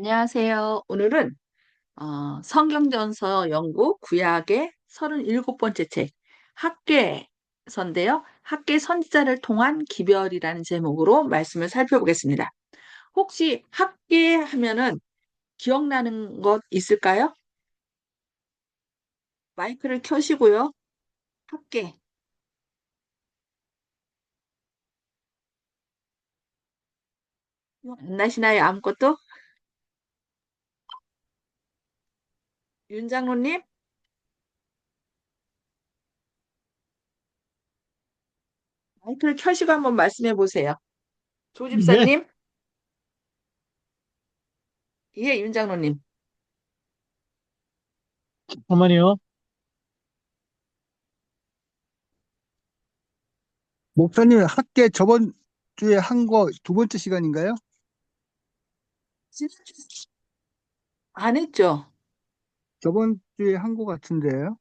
안녕하세요. 오늘은 성경전서 연구 구약의 37번째 책 학궤서인데요. 학궤 선지자를 통한 기별이라는 제목으로 말씀을 살펴보겠습니다. 혹시 학궤 하면은 기억나는 것 있을까요? 마이크를 켜시고요. 학궤 안 나시나요? 아무것도? 윤 장로님 마이크를 켜시고 한번 말씀해 보세요. 조 네, 집사님, 예, 윤 장로님. 잠깐만요. 목사님, 학계 저번 주에 한 거 두 번째 시간인가요? 지난주 안 했죠? 저번 주에 한 거 같은데요?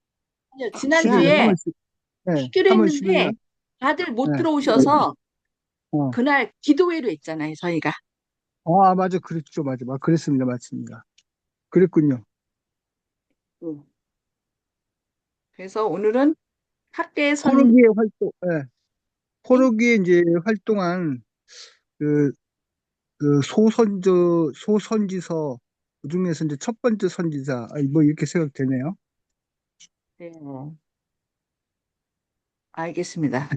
아니요, 시간을 지난주에 네, 하기로 한번 했는데 쉬면요? 다들 못 네. 들어오셔서 어. 그날 기도회로 했잖아요, 저희가. 맞아. 그랬죠. 맞아. 그랬습니다. 맞습니다. 그랬군요. 음. 그래서 오늘은 학계 선, 포르기의 활동, 네. 포르기에 이제 활동한 그, 그 소선지서, 그 중에서 이제 첫 번째 선지자, 뭐 이렇게 생각되네요. 네, 알겠습니다.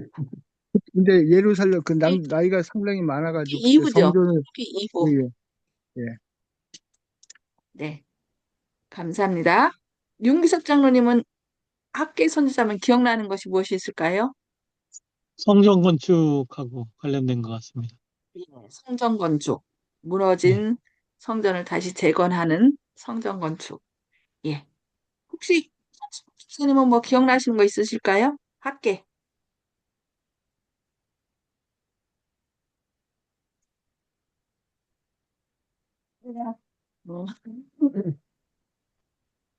근데 예루살렘, 이 나이가 상당히 많아가지고, 그때 2부죠. 성전을, 특히 예, 2부. 예. 예. 네, 감사합니다. 윤기석 장로님은 학계 선지자면 기억나는 것이 무엇이 있을까요? 성전 건축하고 관련된 것 같습니다. 예, 성전 건축. 네. 무너진 성전을 다시 재건하는 성전 건축. 예. 혹시 선생님은 뭐 기억나시는 거 있으실까요? 학계. 뭐,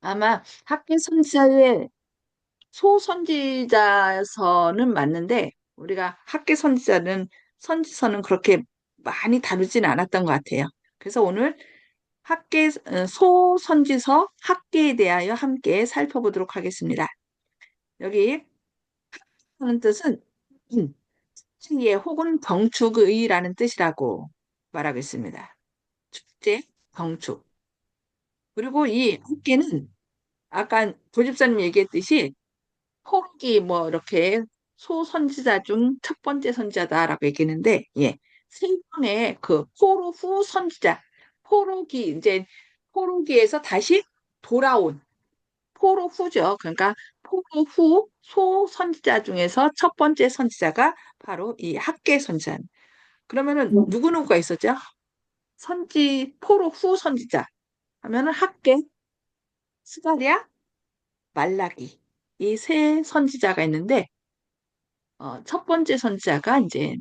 아마 학계 선지자의 소선지자서는 맞는데 우리가 학계 선지서는 그렇게 많이 다루진 않았던 것 같아요. 그래서 오늘 소선지서 학계에 대하여 함께 살펴보도록 하겠습니다. 여기 하는 뜻은 축제 혹은 경축의라는 뜻이라고 말하고 있습니다. 축제, 경축. 그리고 이 학계는 아까 조집사님 얘기했듯이 포르기 뭐 이렇게 소선지자 중 첫 번째 선지자다라고 얘기했는데 예. 세 명의 그 포로 후 선지자 포로기 이제 포로기에서 다시 돌아온 포로 후죠. 그러니까 포로 후 소선지자 중에서 첫 번째 선지자가 바로 이 학계 선지자. 그러면은 누구누구가 있었죠? 포로 후 선지자 하면은 학계, 스가랴, 말라기 이 세 선지자가 있는데 첫 번째 선지자가 이제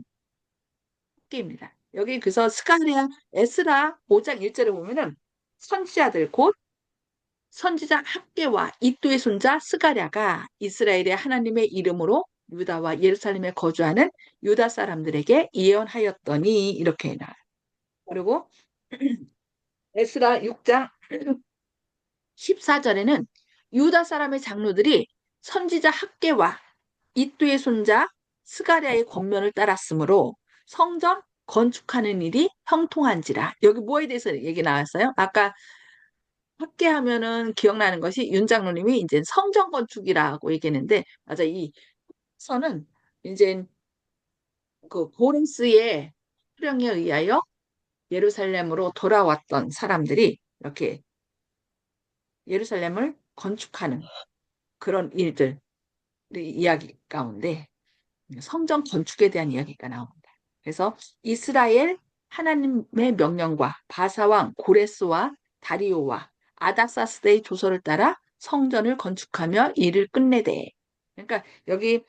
학계입니다. 여기 그래서 스가랴, 에스라 5장 1절에 보면은 선지자들 곧 선지자 학계와 이또의 손자 스가랴가 이스라엘의 하나님의 이름으로 유다와 예루살렘에 거주하는 유다 사람들에게 예언하였더니 이렇게 나와요. 그리고 에스라 6장 14절에는 유다 사람의 장로들이 선지자 학계와 이뚜의 손자 스가랴의 권면을 따랐으므로 성전 건축하는 일이 형통한지라. 여기 뭐에 대해서 얘기 나왔어요? 아까 학계하면은 기억나는 것이 윤 장로님이 이제 성전 건축이라고 얘기했는데 맞아 이 서는 이제 그 고레스의 수령에 의하여 예루살렘으로 돌아왔던 사람들이 이렇게 예루살렘을 건축하는 그런 일들 이야기 가운데 성전 건축에 대한 이야기가 나옵니다. 그래서 이스라엘 하나님의 명령과 바사왕 고레스와 다리오와 아닥사스대의 조서를 따라 성전을 건축하며 일을 끝내되. 그러니까 여기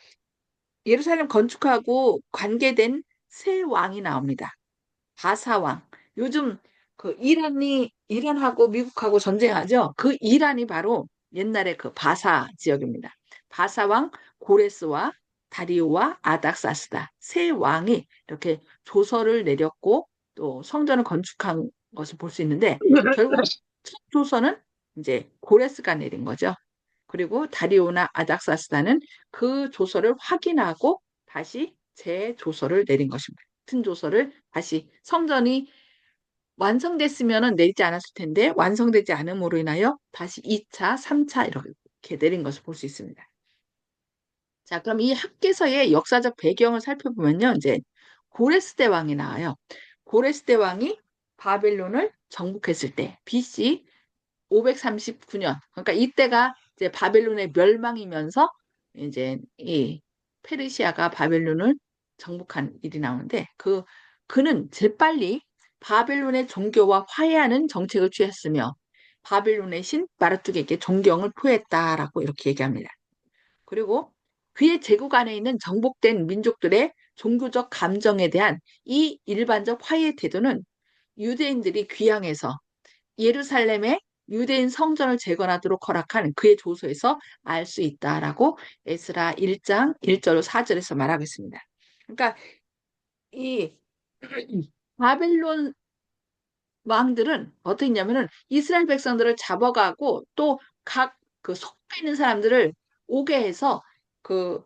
예루살렘 건축하고 관계된 세 왕이 나옵니다. 바사왕. 요즘 그 이란하고 미국하고 전쟁하죠. 그 이란이 바로 옛날에 그 바사 지역입니다. 바사왕 고레스와 다리오와 아닥사스다 세 왕이 이렇게 조서를 내렸고 또 성전을 건축한 것을 볼 수 있는데 결국 첫 조서는 이제 고레스가 내린 거죠. 그리고 다리오나 아닥사스다는 그 조서를 확인하고 다시 재조서를 내린 것입니다. 같은 조서를 다시 성전이 완성됐으면 내리지 않았을 텐데 완성되지 않음으로 인하여 다시 2차, 3차 이렇게 내린 것을 볼 수 있습니다. 자, 그럼 이 학계서의 역사적 배경을 살펴보면요. 이제 고레스 대왕이 나와요. 고레스 대왕이 바벨론을 정복했을 때 BC 539년. 그러니까 이때가 이제 바벨론의 멸망이면서 이제 이 페르시아가 바벨론을 정복한 일이 나오는데 그는 재빨리 바벨론의 종교와 화해하는 정책을 취했으며 바벨론의 신 마르투에게 존경을 표했다라고 이렇게 얘기합니다. 그리고 그의 제국 안에 있는 정복된 민족들의 종교적 감정에 대한 이 일반적 화해 태도는 유대인들이 귀향해서 예루살렘의 유대인 성전을 재건하도록 허락한 그의 조서에서 알 수 있다라고 에스라 1장 1절 4절에서 말하고 있습니다. 그러니까 이 바벨론 왕들은 어떻게 했냐면은 이스라엘 백성들을 잡아가고 또 각 그 속에 있는 사람들을 오게 해서 그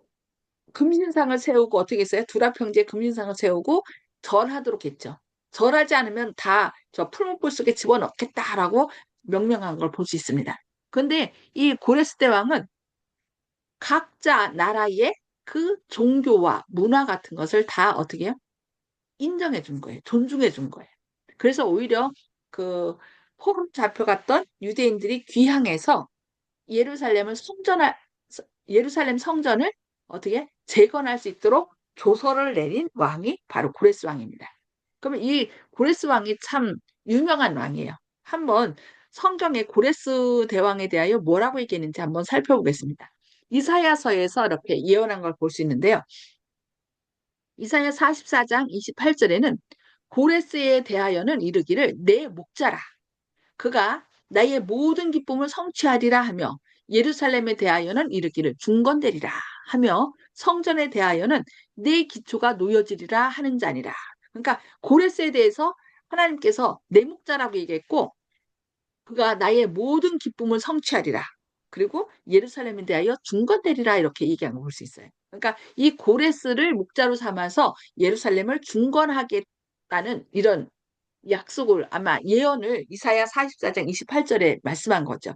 금신상을 세우고 어떻게 했어요? 두랍 형제에 금신상을 세우고 절하도록 했죠. 절하지 않으면 다 저 풀무불 속에 집어넣겠다라고 명령한 걸 볼 수 있습니다. 근데 이 고레스 대왕은 각자 나라의 그 종교와 문화 같은 것을 다 어떻게 해요? 인정해 준 거예요. 존중해 준 거예요. 그래서 오히려 그 포로 잡혀갔던 유대인들이 귀향해서 예루살렘을 성전할 예루살렘 성전을 어떻게 재건할 수 있도록 조서를 내린 왕이 바로 고레스 왕입니다. 그러면 이 고레스 왕이 참 유명한 왕이에요. 한번 성경의 고레스 대왕에 대하여 뭐라고 얘기했는지 한번 살펴보겠습니다. 이사야서에서 이렇게 예언한 걸 볼 수 있는데요. 이사야 44장 28절에는 고레스에 대하여는 이르기를 내 목자라. 그가 나의 모든 기쁨을 성취하리라 하며 예루살렘에 대하여는 이르기를 중건되리라 하며 성전에 대하여는 내 기초가 놓여지리라 하는 자니라. 그러니까 고레스에 대해서 하나님께서 내 목자라고 얘기했고 그가 나의 모든 기쁨을 성취하리라. 그리고 예루살렘에 대하여 중건되리라 이렇게 얘기한 걸 볼 수 있어요. 그러니까 이 고레스를 목자로 삼아서 예루살렘을 중건하겠다는 이런 약속을 아마 예언을 이사야 44장 28절에 말씀한 거죠.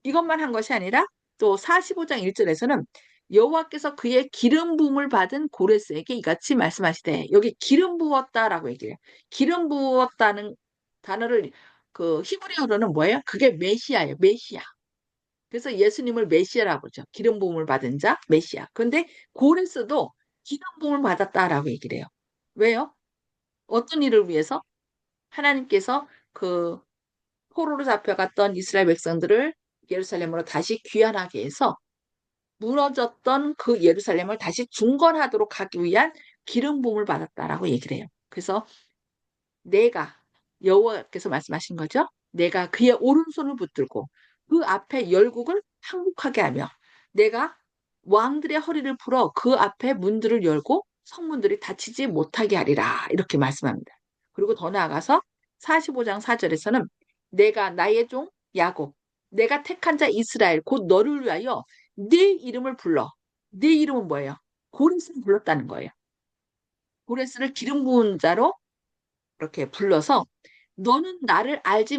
이것만 한 것이 아니라 또 45장 1절에서는 여호와께서 그의 기름 부음을 받은 고레스에게 이같이 말씀하시되 여기 기름 부었다라고 얘기해요. 기름 부었다는 단어를 그 히브리어로는 뭐예요? 그게 메시아예요. 메시아. 그래서 예수님을 메시아라고 그러죠. 기름 부음을 받은 자 메시아. 그런데 고레스도 기름 부음을 받았다라고 얘기를 해요. 왜요? 어떤 일을 위해서? 하나님께서 그 포로로 잡혀갔던 이스라엘 백성들을 예루살렘으로 다시 귀환하게 해서 무너졌던 그 예루살렘을 다시 중건하도록 하기 위한 기름 부음을 받았다라고 얘기를 해요. 그래서 내가 여호와께서 말씀하신 거죠. 내가 그의 오른손을 붙들고 그 앞에 열국을 항복하게 하며 내가 왕들의 허리를 풀어 그 앞에 문들을 열고 성문들이 닫히지 못하게 하리라 이렇게 말씀합니다. 그리고 더 나아가서 45장 4절에서는 내가 나의 종 야곱 내가 택한 자 이스라엘 곧 너를 위하여 네 이름을 불러. 네 이름은 뭐예요? 고레스를 불렀다는 거예요. 고레스를 기름 부은 자로 이렇게 불러서 너는 나를 알지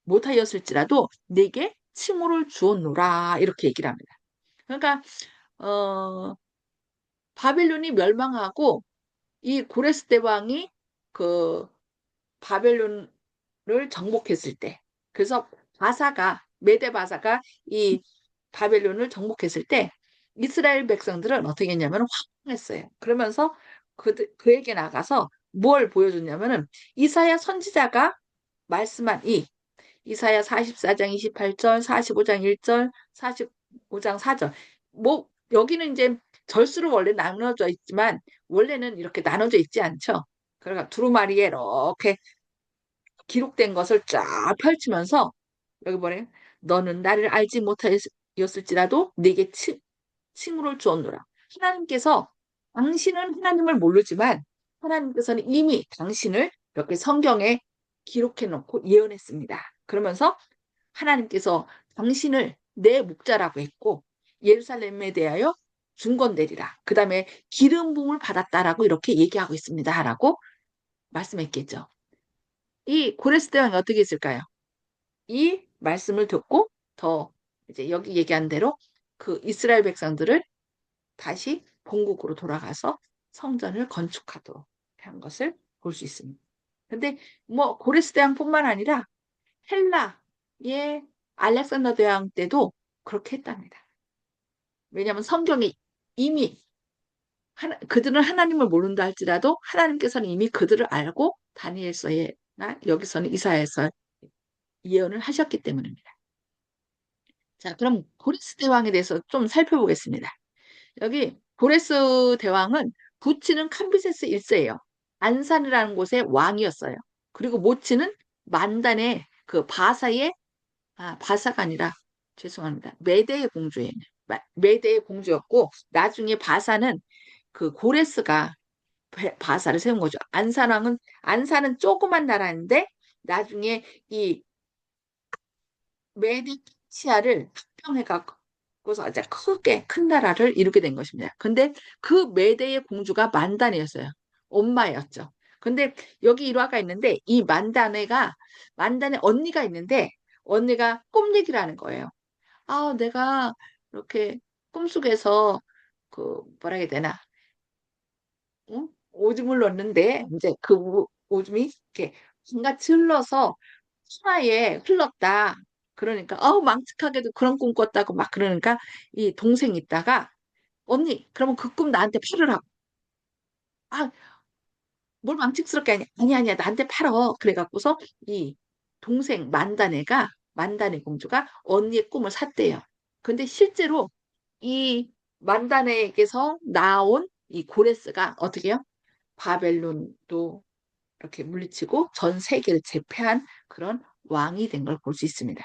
못하였을지라도 내게 칭호를 주었노라 이렇게 얘기를 합니다. 그러니까 어, 바벨론이 멸망하고 이 고레스 대왕이 그 바벨론을 정복했을 때 그래서 메데 바사가 이 바벨론을 정복했을 때 이스라엘 백성들은 어떻게 했냐면 황홀했어요. 그러면서 그에게 나가서 뭘 보여줬냐면은 이사야 선지자가 말씀한 이 이사야 44장 28절, 45장 1절, 45장 4절. 뭐 여기는 이제 절수로 원래 나눠져 있지만 원래는 이렇게 나눠져 있지 않죠. 그러니까 두루마리에 이렇게 기록된 것을 쫙 펼치면서 여기 뭐래요? 너는 나를 알지 못하였을지라도 내게 칭호를 주었노라. 하나님께서 당신은 하나님을 모르지만 하나님께서는 이미 당신을 이렇게 성경에 기록해 놓고 예언했습니다. 그러면서 하나님께서 당신을 내 목자라고 했고 예루살렘에 대하여 중건되리라. 그 다음에 기름 부음을 받았다라고 이렇게 얘기하고 있습니다. 라고 말씀했겠죠. 이 고레스 대왕이 어떻게 했을까요? 이 말씀을 듣고 더 이제 여기 얘기한 대로 그 이스라엘 백성들을 다시 본국으로 돌아가서 성전을 건축하도록 한 것을 볼 수 있습니다. 근데 뭐 고레스 대왕뿐만 아니라 헬라의 알렉산더 대왕 때도 그렇게 했답니다. 왜냐하면 성경이 이미 그들은 하나님을 모른다 할지라도 하나님께서는 이미 그들을 알고 다니엘서나 여기서는 이사야에서 예언을 하셨기 때문입니다. 자, 그럼 고레스 대왕에 대해서 좀 살펴보겠습니다. 여기 고레스 대왕은 부치는 캄비세스 1세예요. 안산이라는 곳의 왕이었어요. 그리고 모치는 만단의 그 바사의 바사가 아니라 죄송합니다. 메대의 공주예요. 메대의 공주였고 나중에 바사는 그 고레스가 바사를 세운 거죠. 안산은 조그만 나라인데 나중에 이 메디치아를 합병해갖고서 이제 크게 큰 나라를 이루게 된 것입니다. 근데 그 메대의 공주가 만다네였어요. 엄마였죠. 근데 여기 일화가 있는데 이 만단의 언니가 있는데 언니가 꿈 얘기를 하는 거예요. 내가 이렇게 꿈속에서 그 뭐라 해야 되나 응? 오줌을 넣는데 이제 그 오줌이 이렇게 같이 흘러서 천하에 흘렀다. 그러니까 망측하게도 그런 꿈 꿨다고 막 그러니까 이 동생이 있다가 언니 그러면 그 꿈 나한테 팔으라고. 아, 뭘 망측스럽게 하냐. 아니야 나한테 팔어. 그래갖고서 이 동생 만다네 공주가 언니의 꿈을 샀대요. 근데 실제로 이 만다네에게서 나온 이 고레스가 어떻게 해요? 바벨론도 이렇게 물리치고 전 세계를 제패한 그런 왕이 된 걸 볼 수 있습니다.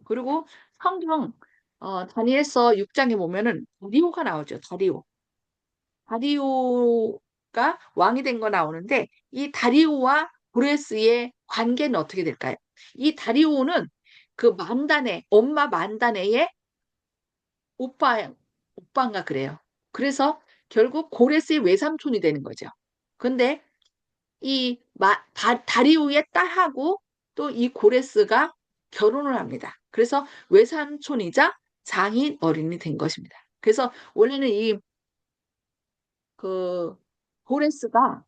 그리고 성경 다니엘서 6장에 보면은 다리오가 나오죠. 다리오가 왕이 된 거 나오는데 이 다리오와 고레스의 관계는 어떻게 될까요? 이 다리오는 그 엄마 만다네의 오빠인가 그래요. 그래서 결국 고레스의 외삼촌이 되는 거죠. 근데 이 다리우의 딸하고 또 이 고레스가 결혼을 합니다. 그래서 외삼촌이자 장인 어른이 된 것입니다. 그래서 원래는 이 그 고레스가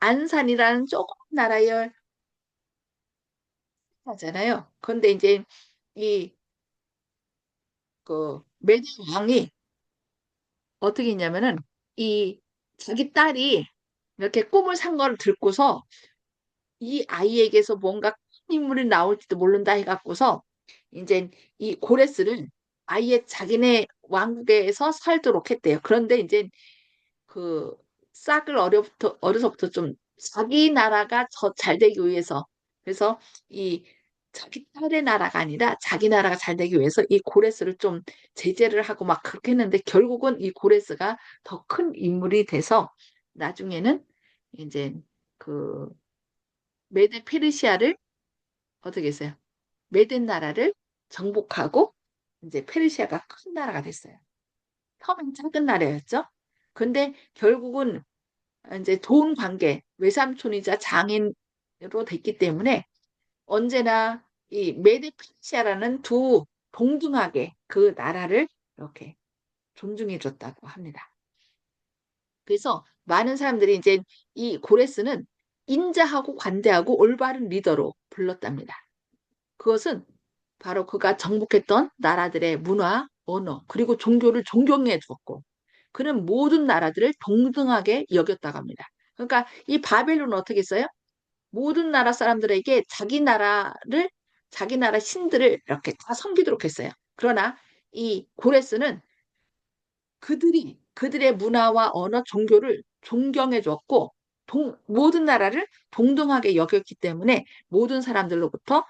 안산이라는 조그만 나라의 하잖아요. 그런데 이제 이 그 메디 왕이 어떻게 했냐면은 이 자기 딸이 이렇게 꿈을 산 거를 듣고서 이 아이에게서 뭔가 큰 인물이 나올지도 모른다 해갖고서 이제 이 고레스를 아예 자기네 왕국에서 살도록 했대요. 그런데 이제 그 싹을 어려서부터 좀 자기 나라가 더 잘 되기 위해서 그래서 이 자기 딸의 나라가 아니라 자기 나라가 잘 되기 위해서 이 고레스를 좀 제재를 하고 막 그렇게 했는데 결국은 이 고레스가 더 큰 인물이 돼서 나중에는 이제 그 메데 페르시아를 어떻게 했어요? 메덴 나라를 정복하고 이제 페르시아가 큰 나라가 됐어요. 처음엔 작은 나라였죠. 근데 결국은 이제 돈 관계, 외삼촌이자 장인으로 됐기 때문에 언제나 이 메데 페르시아라는 두 동등하게 그 나라를 이렇게 존중해 줬다고 합니다. 그래서 많은 사람들이 이제 이 고레스는 인자하고 관대하고 올바른 리더로 불렀답니다. 그것은 바로 그가 정복했던 나라들의 문화, 언어, 그리고 종교를 존경해 주었고, 그는 모든 나라들을 동등하게 여겼다고 합니다. 그러니까 이 바벨론은 어떻게 했어요? 모든 나라 사람들에게 자기 나라 신들을 이렇게 다 섬기도록 했어요. 그러나 이 고레스는 그들의 문화와 언어, 종교를 존경해 줬고, 모든 나라를 동등하게 여겼기 때문에 모든 사람들로부터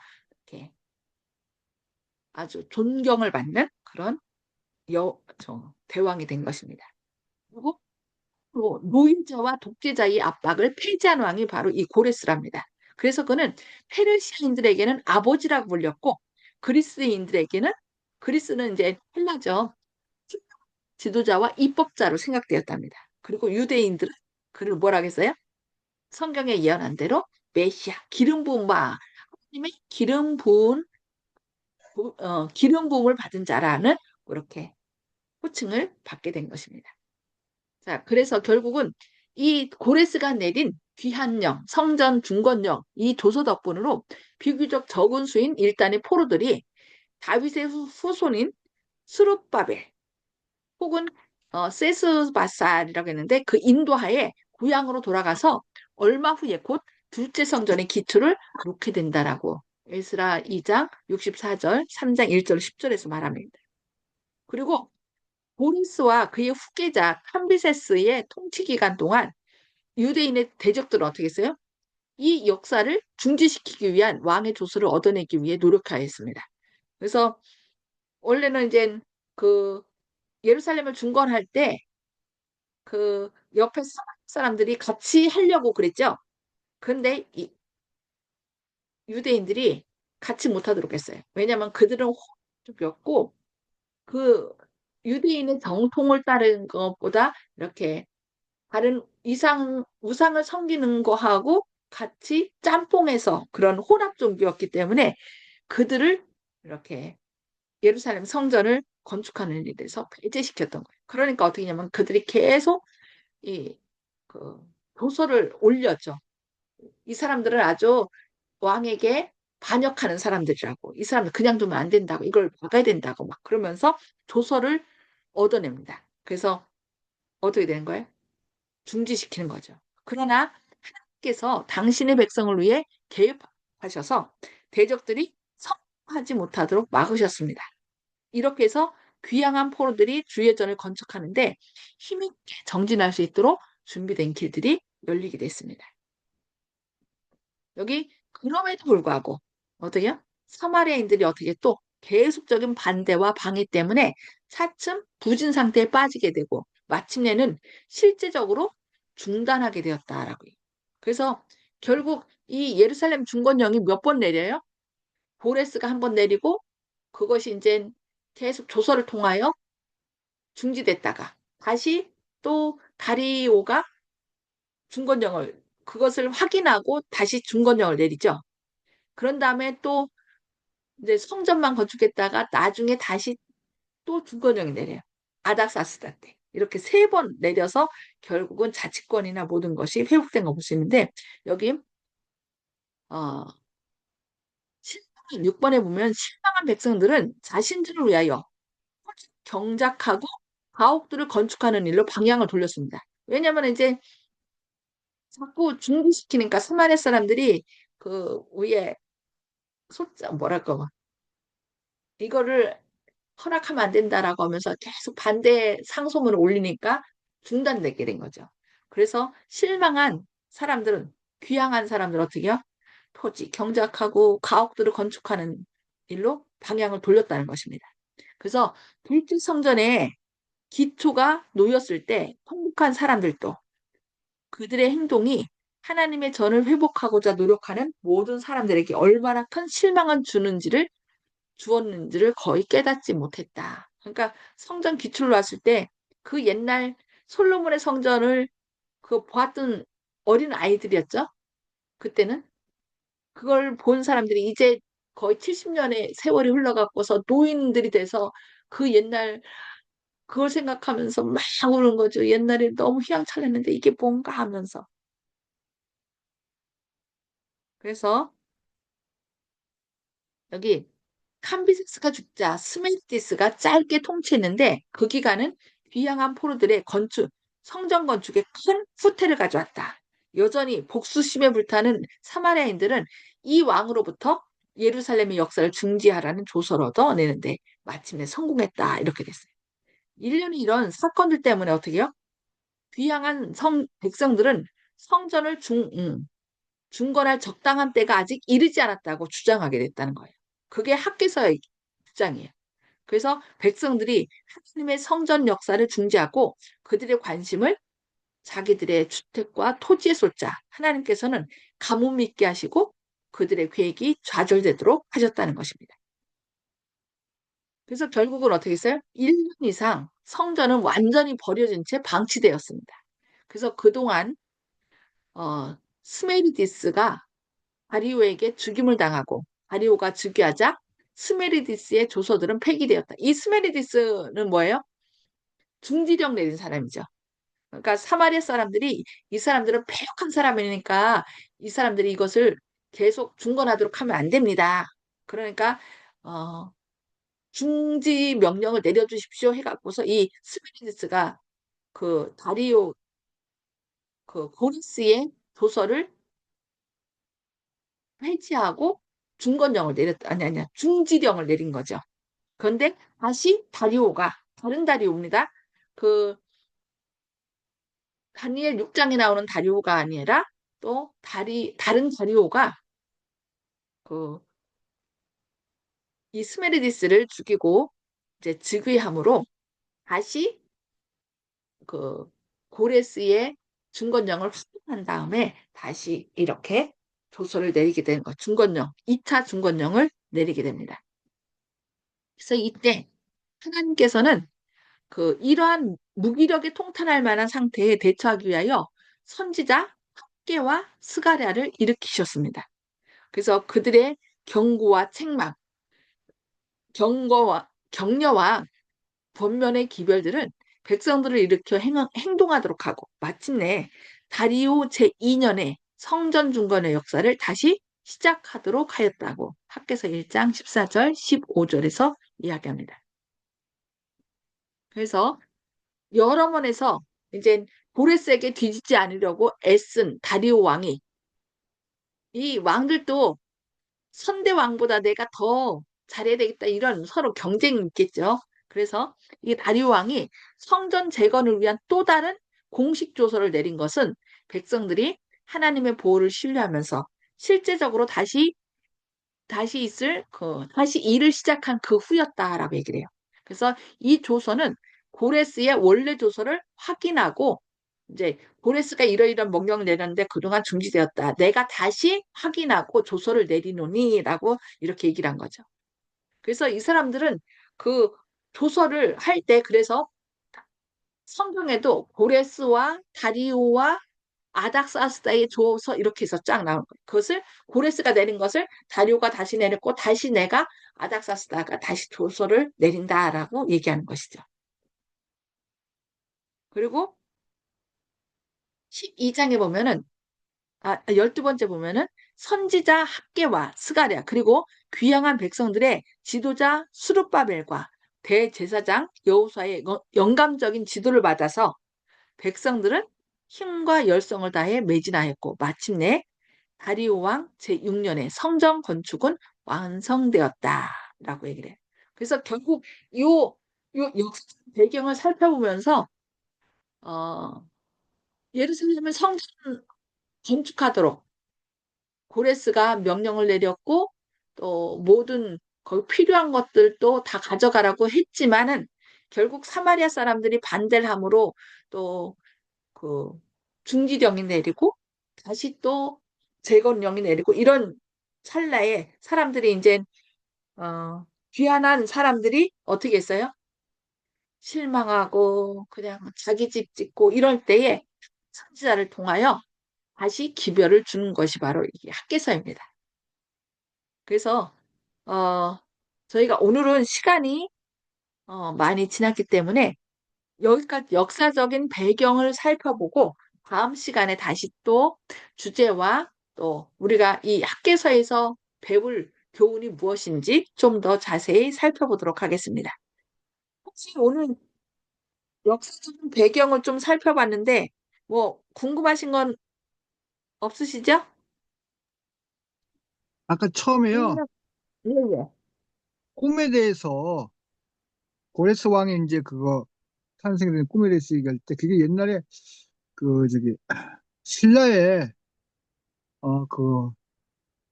이렇게 아주 존경을 받는 그런 대왕이 된 것입니다. 그리고 또 노인자와 독재자의 압박을 폐지한 왕이 바로 이 고레스랍니다. 그래서 그는 페르시아인들에게는 아버지라고 불렸고 그리스인들에게는 그리스는 이제 헬라죠. 지도자와 입법자로 생각되었답니다. 그리고 유대인들은 그를 뭐라고 했어요? 성경에 예언한 대로 메시아, 기름 부은 바, 하나님의 기름 부음을 받은 자라는 그렇게 호칭을 받게 된 것입니다. 자, 그래서 결국은 이 고레스가 내린 귀한령, 성전 중건령 이 조서 덕분으로 비교적 적은 수인 일단의 포로들이 다윗의 후손인 스룹바벨 혹은 세스바살이라고 했는데 그 인도하에 고향으로 돌아가서 얼마 후에 곧 둘째 성전의 기초를 놓게 된다라고 에스라 2장 64절, 3장 1절, 10절에서 말합니다. 그리고 보리스와 그의 후계자 캄비세스의 통치 기간 동안 유대인의 대적들은 어떻게 했어요? 이 역사를 중지시키기 위한 왕의 조서를 얻어내기 위해 노력하였습니다. 그래서 원래는 이제 그 예루살렘을 중건할 때 그 옆에 사람들이 같이 하려고 그랬죠. 그런데 이 유대인들이 같이 못하도록 했어요. 왜냐하면 그들은 호족이었고 그 유대인의 정통을 따른 것보다 이렇게 다른 우상을 섬기는 거하고 같이 짬뽕해서 그런 혼합 종교였기 때문에 그들을 이렇게 예루살렘 성전을 건축하는 일에서 배제시켰던 거예요. 그러니까 어떻게 하냐면 그들이 계속 이 그 도서를 올렸죠. 이 사람들은 아주 왕에게 반역하는 사람들이라고. 이 사람들 그냥 두면 안 된다고. 이걸 막아야 된다고 막 그러면서 조서를 얻어냅니다. 그래서 어떻게 되는 거예요? 중지시키는 거죠. 그러나 하나님께서 당신의 백성을 위해 개입하셔서 대적들이 성공하지 못하도록 막으셨습니다. 이렇게 해서 귀향한 포로들이 주의 전을 건축하는데 힘있게 정진할 수 있도록 준비된 길들이 열리게 됐습니다. 여기 그럼에도 불구하고 어떻게요? 사마리아인들이 어떻게 또 계속적인 반대와 방해 때문에 차츰 부진 상태에 빠지게 되고 마침내는 실제적으로 중단하게 되었다라고요. 그래서 결국 이 예루살렘 중건령이 몇 번 내려요? 보레스가 한 번 내리고 그것이 이제 계속 조서를 통하여 중지됐다가 다시 또 다리오가 중건령을 그것을 확인하고 다시 중건령을 내리죠. 그런 다음에 또 이제 성전만 건축했다가 나중에 다시 또 중건령이 내려요. 아닥사스다 때. 이렇게 세 번 내려서 결국은 자치권이나 모든 것이 회복된 거 볼 수 있는데 여기 어, 6번에 보면 실망한 백성들은 자신들을 위하여 경작하고 가옥들을 건축하는 일로 방향을 돌렸습니다. 왜냐하면 이제 자꾸 중지시키니까 스마리아 사람들이 그 위에 소자 뭐랄까 이거를 허락하면 안 된다라고 하면서 계속 반대 상소문을 올리니까 중단되게 된 거죠. 그래서 실망한 사람들은 귀향한 사람들 어떻게 해요? 토지 경작하고 가옥들을 건축하는 일로 방향을 돌렸다는 것입니다. 그래서 둘째 성전에 기초가 놓였을 때 통곡한 사람들도 그들의 행동이 하나님의 전을 회복하고자 노력하는 모든 사람들에게 얼마나 큰 실망을 주었는지를 거의 깨닫지 못했다. 그러니까 성전 기초를 놨을 때 그 옛날 솔로몬의 성전을 그 보았던 어린 아이들이었죠. 그때는 그걸 본 사람들이 이제 거의 70년의 세월이 흘러가고서 노인들이 돼서 그 옛날 그걸 생각하면서 막 우는 거죠. 옛날에 너무 휘황찬란했는데 이게 뭔가 하면서. 그래서 여기 캄비세스가 죽자 스메티스가 짧게 통치했는데 그 기간은 귀향한 포로들의 성전 건축에 큰 후퇴를 가져왔다. 여전히 복수심에 불타는 사마리아인들은 이 왕으로부터 예루살렘의 역사를 중지하라는 조서를 얻어내는데 마침내 성공했다. 이렇게 됐어요. 1년이 이런 사건들 때문에 어떻게 해요? 귀향한 백성들은 성전을 중건할 적당한 때가 아직 이르지 않았다고 주장하게 됐다는 거예요. 그게 학계서의 주장이에요. 그래서 백성들이 하나님의 성전 역사를 중지하고 그들의 관심을 자기들의 주택과 토지에 쏟자 하나님께서는 가뭄 있게 하시고 그들의 계획이 좌절되도록 하셨다는 것입니다. 그래서 결국은 어떻게 했어요? 1년 이상 성전은 완전히 버려진 채 방치되었습니다. 그래서 그동안 스메리디스가 다리오에게 죽임을 당하고 다리오가 즉위하자 스메리디스의 조서들은 폐기되었다. 이 스메리디스는 뭐예요? 중지령 내린 사람이죠. 그러니까 사마리아 사람들이 이 사람들은 패역한 사람이니까 이 사람들이 이것을 계속 중건하도록 하면 안 됩니다. 그러니까 어, 중지 명령을 내려주십시오 해갖고서 이 스메리디스가 그 다리오 그 고리스의 도서를 폐지하고 중건령을 내렸다. 아니 중지령을 내린 거죠. 그런데 다시 다리오가 다른 다리오입니다. 그 다니엘 6장에 나오는 다리오가 아니라 또 다른 다리오가 그 이 스메르디스를 죽이고 이제 즉위함으로 다시 그 고레스의 중건령을 확인한 다음에 다시 이렇게 조서를 내리게 되는 거. 중건령, 2차 중건령을 내리게 됩니다. 그래서 이때 하나님께서는 그 이러한 무기력에 통탄할 만한 상태에 대처하기 위하여 선지자 학개와 스가랴를 일으키셨습니다. 그래서 그들의 경고와 책망, 격려와 권면의 기별들은 백성들을 일으켜 행동하도록 하고 마침내 다리오 제2년에 성전 중건의 역사를 다시 시작하도록 하였다고 학개서 1장 14절 15절에서 이야기합니다. 그래서 여러 번에서 이제 고레스에게 뒤지지 않으려고 애쓴 다리오 왕이 이 왕들도 선대 왕보다 내가 더 잘해야 되겠다 이런 서로 경쟁이 있겠죠. 그래서 이 다리오 왕이 성전 재건을 위한 또 다른 공식 조서를 내린 것은 백성들이 하나님의 보호를 신뢰하면서 실제적으로 다시 일을 시작한 그 후였다라고 얘기를 해요. 그래서 이 조서는 고레스의 원래 조서를 확인하고 이제 고레스가 이러이러한 명령을 내렸는데 그동안 중지되었다. 내가 다시 확인하고 조서를 내리노니라고 이렇게 얘기를 한 거죠. 그래서 이 사람들은 그 조서를 할 때 그래서 성경에도 고레스와 다리오와 아닥사스다의 조서 이렇게 해서 쫙 나오는 거예요. 그것을 고레스가 내린 것을 다리오가 다시 내렸고 다시 내가 아닥사스다가 다시 조서를 내린다라고 얘기하는 것이죠. 그리고 12장에 보면은 12번째 보면은 선지자 학개와 스가랴 그리고 귀양한 백성들의 지도자 수룹바벨과 대제사장 여호수아의 영감적인 지도를 받아서 백성들은 힘과 열성을 다해 매진하였고 마침내 다리오 왕 제6년에 성전 건축은 완성되었다라고 얘기를 해요. 그래서 결국 요 역사 배경을 살펴보면서 어, 예루살렘을 성전 건축하도록 고레스가 명령을 내렸고 또 모든 거기 필요한 것들도 다 가져가라고 했지만은 결국 사마리아 사람들이 반대를 함으로 또 그 중지령이 내리고 다시 또 재건령이 내리고 이런 찰나에 사람들이 이제 귀환한 사람들이 어떻게 했어요? 실망하고 그냥 자기 집 짓고 이럴 때에 선지자를 통하여 다시 기별을 주는 것이 바로 이 학개서입니다. 그래서 어, 저희가 오늘은 시간이 많이 지났기 때문에 여기까지 역사적인 배경을 살펴보고 다음 시간에 다시 또 주제와 또 우리가 이 학개서에서 배울 교훈이 무엇인지 좀 더 자세히 살펴보도록 하겠습니다. 혹시 오늘 역사적인 배경을 좀 살펴봤는데 뭐 궁금하신 건 없으시죠? 아까 처음에요. 아니면 예. 꿈에 대해서 고레스 왕의 이제 그거 탄생된 꿈에 대해서 얘기할 때 그게 옛날에 그 저기 신라의 그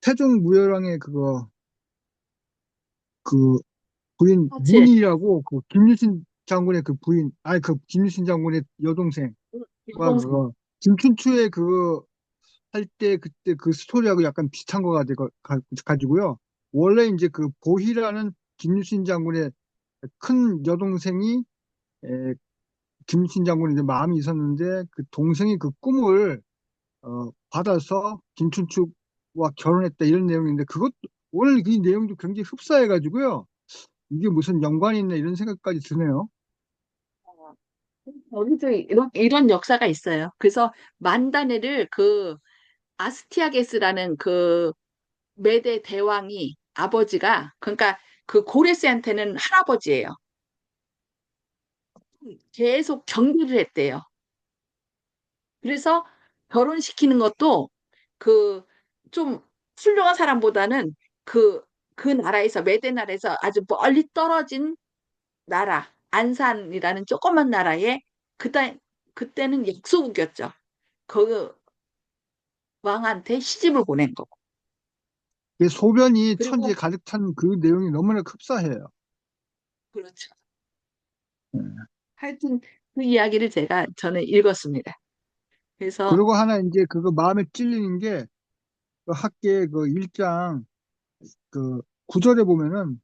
태종 무열왕의 그거 그 부인 사실 문희라고 그 김유신 장군의 그 부인 그 김유신 장군의 여동생과 여동생 그거 김춘추의 그 할 때 그때 그 스토리하고 약간 비슷한 거가 가지고요. 원래 이제 그 보희라는 김유신 장군의 큰 여동생이 김유신 장군이 이제 마음이 있었는데 그 동생이 그 꿈을 받아서 김춘축과 결혼했다 이런 내용인데 그것 오늘 이 내용도 굉장히 흡사해가지고요. 이게 무슨 연관이 있나 이런 생각까지 드네요. 여기도 이런 역사가 있어요. 그래서 만다네를 그 아스티아게스라는 그 메대 대왕이 아버지가 그러니까 그 고레스한테는 할아버지예요. 계속 경계를 했대요. 그래서 결혼시키는 것도 그 좀 훌륭한 사람보다는 그, 그 나라에서, 메대 나라에서 아주 멀리 떨어진 나라, 안산이라는 조그만 나라에 그때는 약소국이었죠. 그 왕한테 시집을 보낸 거고. 이 소변이 천지에 그리고, 가득 찬 그 내용이 너무나 흡사해요. 그렇죠. 예. 하여튼 그 이야기를 저는 읽었습니다. 그래서, 그리고 하나 이제 그거 마음에 찔리는 게 그 학계 그 1장 그 9절에 보면은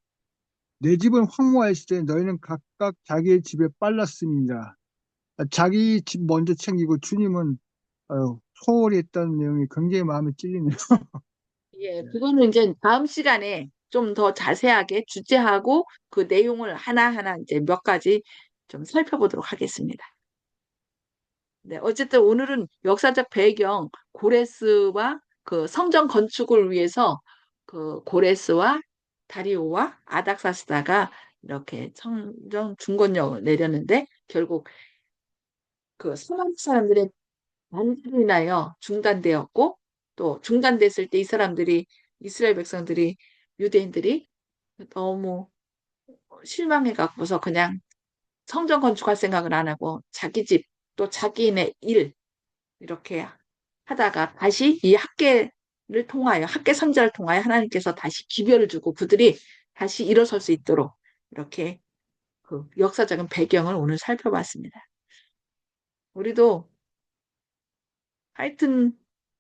내 집은 황무하였을 때 너희는 각각 자기의 집에 빨랐음이니라. 자기 집 먼저 챙기고 주님은 소홀히 했다는 내용이 굉장히 마음에 찔리네요. 예, 그거는 이제 다음 시간에 좀 더 자세하게 주제하고 그 내용을 하나하나 이제 몇 가지 좀 살펴보도록 하겠습니다. 네, 어쨌든 오늘은 역사적 배경, 고레스와 그 성전 건축을 위해서 그 고레스와 다리오와 아닥사스다가 이렇게 성전 중건령을 내렸는데 결국 그 서방 사람들의 반대로 인하여 중단되었고 또 중단됐을 때 이 사람들이 이스라엘 백성들이 유대인들이 너무 실망해 갖고서 그냥 성전 건축할 생각을 안 하고 자기 집 또 자기네 일 이렇게 하다가 다시 이 학계를 통하여 학계 선자를 통하여 하나님께서 다시 기별을 주고 그들이 다시 일어설 수 있도록 이렇게 그 역사적인 배경을 오늘 살펴봤습니다. 우리도 하여튼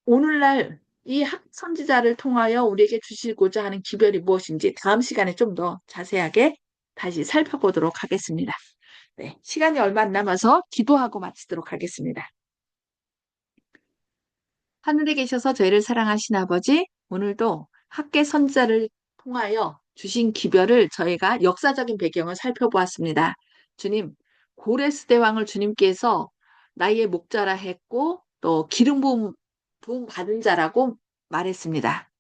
오늘날 이 학 선지자를 통하여 우리에게 주시고자 하는 기별이 무엇인지 다음 시간에 좀 더 자세하게 다시 살펴보도록 하겠습니다. 네, 시간이 얼마 안 남아서 기도하고 마치도록 하겠습니다. 하늘에 계셔서 저희를 사랑하신 아버지, 오늘도 학계 선지자를 통하여 주신 기별을 저희가 역사적인 배경을 살펴보았습니다. 주님, 고레스 대왕을 주님께서 나의 목자라 했고 또 부음 받은 자라고 말했습니다.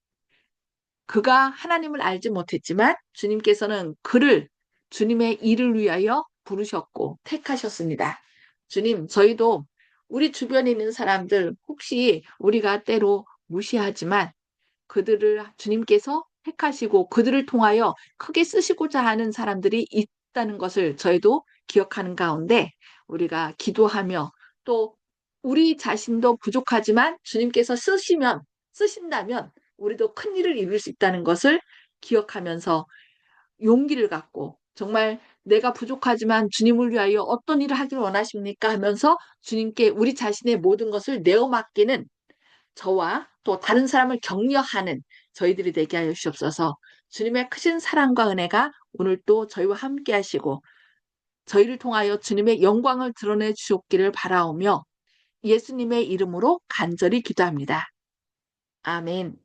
그가 하나님을 알지 못했지만 주님께서는 그를 주님의 일을 위하여 부르셨고 택하셨습니다. 주님, 저희도 우리 주변에 있는 사람들 혹시 우리가 때로 무시하지만 그들을 주님께서 택하시고 그들을 통하여 크게 쓰시고자 하는 사람들이 있다는 것을 저희도 기억하는 가운데 우리가 기도하며 또 우리 자신도 부족하지만 주님께서 쓰신다면 우리도 큰 일을 이룰 수 있다는 것을 기억하면서 용기를 갖고 정말 내가 부족하지만 주님을 위하여 어떤 일을 하기를 원하십니까 하면서 주님께 우리 자신의 모든 것을 내어 맡기는 저와 또 다른 사람을 격려하는 저희들이 되게 하여 주옵소서. 주님의 크신 사랑과 은혜가 오늘 또 저희와 함께 하시고 저희를 통하여 주님의 영광을 드러내 주옵기를 바라오며 예수님의 이름으로 간절히 기도합니다. 아멘.